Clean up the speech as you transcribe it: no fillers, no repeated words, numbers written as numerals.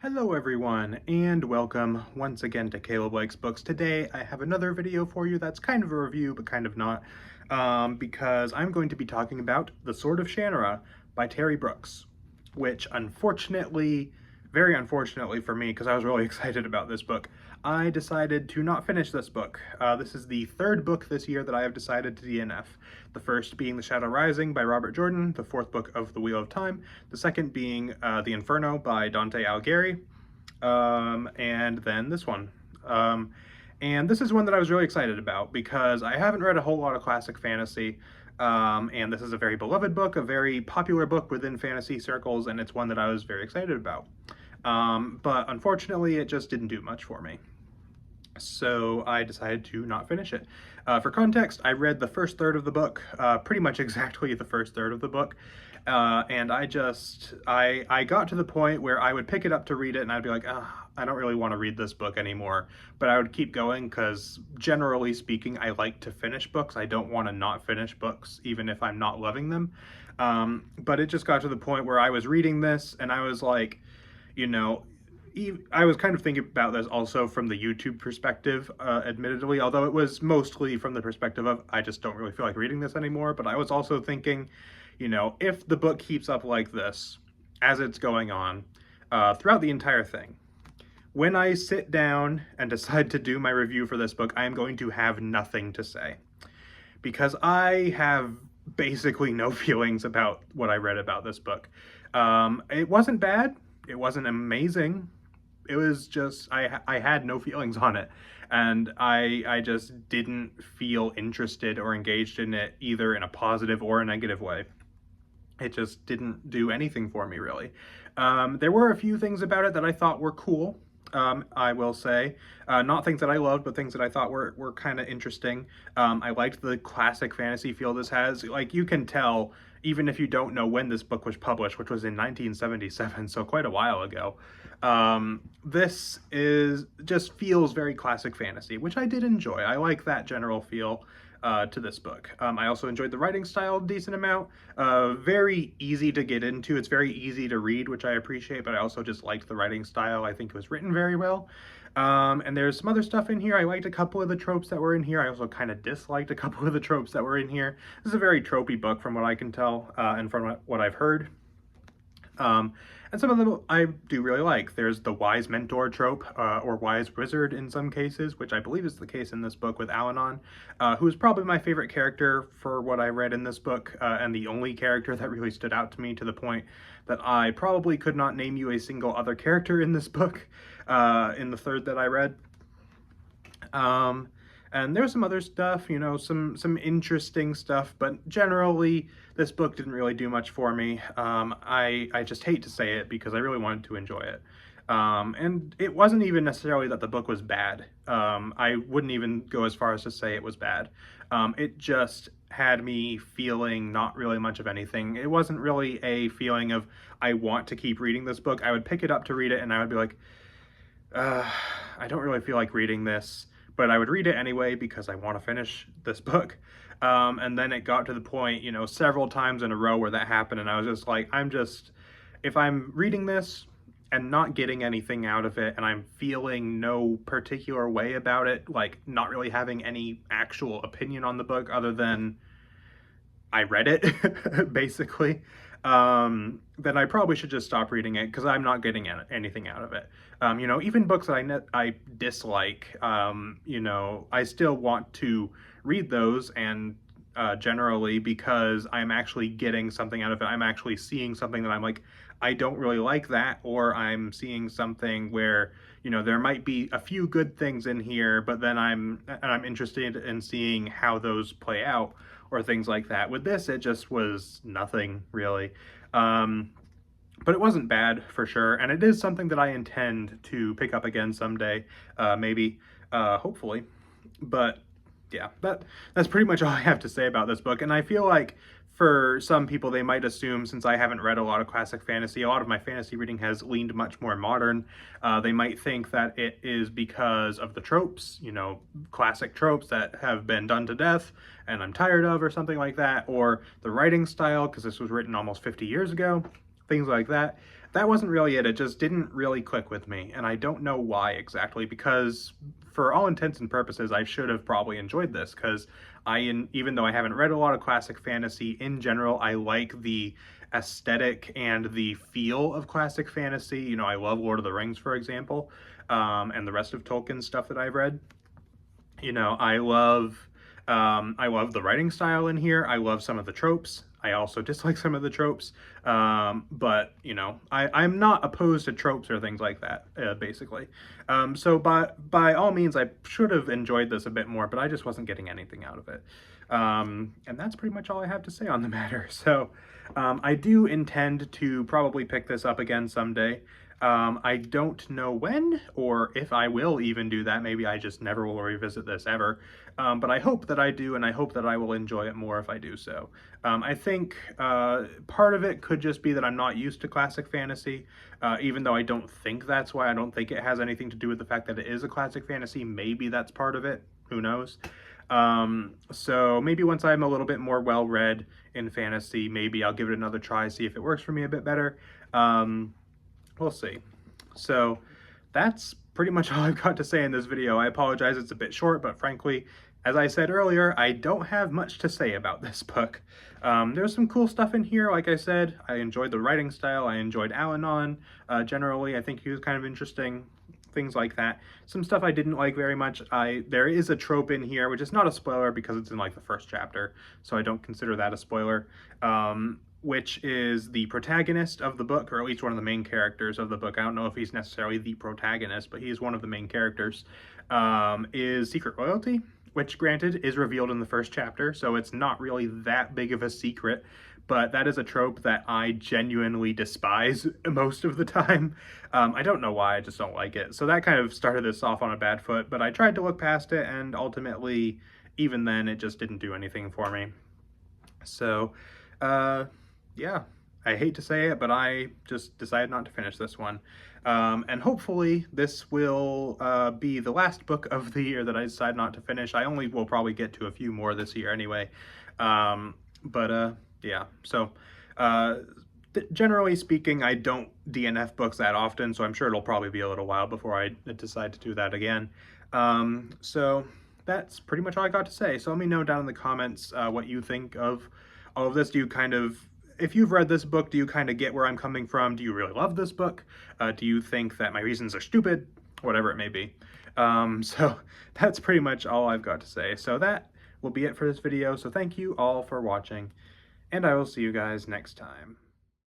Hello everyone, and welcome once again to Caleb Likes Books. Today I have another video for you that's kind of a review, but kind of not, because I'm going to be talking about The Sword of Shannara by Terry Brooks, which unfortunately, very unfortunately for me, because I was really excited about this book, I decided to not finish this book. This is the third book this year that I have decided to DNF. The first being The Shadow Rising by Robert Jordan, the fourth book of The Wheel of Time, the second being The Inferno by Dante Alighieri, and then this one. And this is one that I was really excited about because I haven't read a whole lot of classic fantasy, and this is a very beloved book, a very popular book within fantasy circles, and it's one that I was very excited about. But unfortunately, it just didn't do much for me. So I decided to not finish it. For context, I read the first third of the book, pretty much exactly the first third of the book, and I got to the point where I would pick it up to read it and I'd be like, I don't really want to read this book anymore, but I would keep going because generally speaking, I like to finish books. I don't want to not finish books, even if I'm not loving them. But it just got to the point where I was reading this and I was like, I was kind of thinking about this also from the YouTube perspective, admittedly, although it was mostly from the perspective of I just don't really feel like reading this anymore. But I was also thinking, if the book keeps up like this as it's going on throughout the entire thing, when I sit down and decide to do my review for this book, I am going to have nothing to say because I have basically no feelings about what I read about this book. It wasn't bad. It wasn't amazing. It was just, I had no feelings on it, and I just didn't feel interested or engaged in it either in a positive or a negative way. It just didn't do anything for me, really. There were a few things about it that I thought were cool, I will say. Not things that I loved, but things that I thought were kind of interesting. I liked the classic fantasy feel this has. Like, you can tell, even if you don't know when this book was published, which was in 1977, so quite a while ago. This just feels very classic fantasy, which I did enjoy. I like that general feel to this book. I also enjoyed the writing style a decent amount. Very easy to get into. It's very easy to read, which I appreciate, but I also just liked the writing style. I think it was written very well. And there's some other stuff in here. I liked a couple of the tropes that were in here. I also kind of disliked a couple of the tropes that were in here. This is a very tropey book from what I can tell, and from what I've heard. And some of them I do really like. There's the wise mentor trope, or wise wizard in some cases, which I believe is the case in this book with Al-Anon, who is probably my favorite character for what I read in this book, and the only character that really stood out to me to the point that I probably could not name you a single other character in this book, in the third that I read. And there's some other stuff, some interesting stuff, but generally this book didn't really do much for me. I just hate to say it because I really wanted to enjoy it. And it wasn't even necessarily that the book was bad. I wouldn't even go as far as to say it was bad. It just had me feeling not really much of anything. It wasn't really a feeling of, I want to keep reading this book. I would pick it up to read it and I would be like, I don't really feel like reading this. But I would read it anyway because I want to finish this book. And then it got to the point, several times in a row where that happened, and I was just like, if I'm reading this and not getting anything out of it, and I'm feeling no particular way about it, like not really having any actual opinion on the book other than I read it, basically, then I probably should just stop reading it because I'm not getting anything out of it. Even books that I dislike, I still want to read those, and generally because I'm actually getting something out of it. I'm actually seeing something that I'm like, I don't really like that, or I'm seeing something where, there might be a few good things in here, but then I'm interested in seeing how those play out, or things like that. With this, it just was nothing, really. But it wasn't bad, for sure, and it is something that I intend to pick up again someday, maybe, hopefully. But yeah, that's pretty much all I have to say about this book, and I feel like for some people, they might assume, since I haven't read a lot of classic fantasy, a lot of my fantasy reading has leaned much more modern. They might think that it is because of the tropes, classic tropes that have been done to death and I'm tired of, or something like that, or the writing style, because this was written almost 50 years ago, things like that. that wasn't really it. It just didn't really click with me, and I don't know why exactly, because for all intents and purposes, I should have probably enjoyed this, because even though I haven't read a lot of classic fantasy in general, I like the aesthetic and the feel of classic fantasy. You know, I love Lord of the Rings, for example, and the rest of Tolkien's stuff that I've read. You know, I love the writing style in here. I love some of the tropes. I also dislike some of the tropes, but you know, I'm not opposed to tropes or things like that, basically. So by all means, I should have enjoyed this a bit more, but I just wasn't getting anything out of it. And that's pretty much all I have to say on the matter. So I do intend to probably pick this up again someday. I don't know when or if I will even do that. Maybe I just never will revisit this ever. But I hope that I do, and I hope that I will enjoy it more if I do so. I think part of it could just be that I'm not used to classic fantasy, even though I don't think that's why. I don't think it has anything to do with the fact that it is a classic fantasy. Maybe that's part of it. Who knows? So maybe once I'm a little bit more well-read in fantasy, maybe I'll give it another try, see if it works for me a bit better. We'll see. So that's pretty much all I've got to say in this video. I apologize it's a bit short, but frankly, as I said earlier, I don't have much to say about this book. There's some cool stuff in here, like I said. I enjoyed the writing style, I enjoyed Al-Anon. Generally, I think he was kind of interesting, things like that. Some stuff I didn't like very much. There is a trope in here, which is not a spoiler because it's in like the first chapter, so I don't consider that a spoiler. Which is the protagonist of the book, or at least one of the main characters of the book. I don't know if he's necessarily the protagonist, but he's one of the main characters, is secret royalty, which granted is revealed in the first chapter, so it's not really that big of a secret, but that is a trope that I genuinely despise most of the time. I don't know why, I just don't like it. So that kind of started this off on a bad foot, but I tried to look past it, and ultimately, even then, it just didn't do anything for me. So, yeah, I hate to say it, but I just decided not to finish this one. And hopefully this will be the last book of the year that I decide not to finish. I only will probably get to a few more this year anyway. Yeah, so generally speaking, I don't DNF books that often, so I'm sure it'll probably be a little while before I decide to do that again. So that's pretty much all I got to say. So let me know down in the comments what you think of all of this. Do you kind of, if you've read this book, do you kind of get where I'm coming from? Do you really love this book? Do you think that my reasons are stupid? Whatever it may be. So that's pretty much all I've got to say. So that will be it for this video. So thank you all for watching, and I will see you guys next time.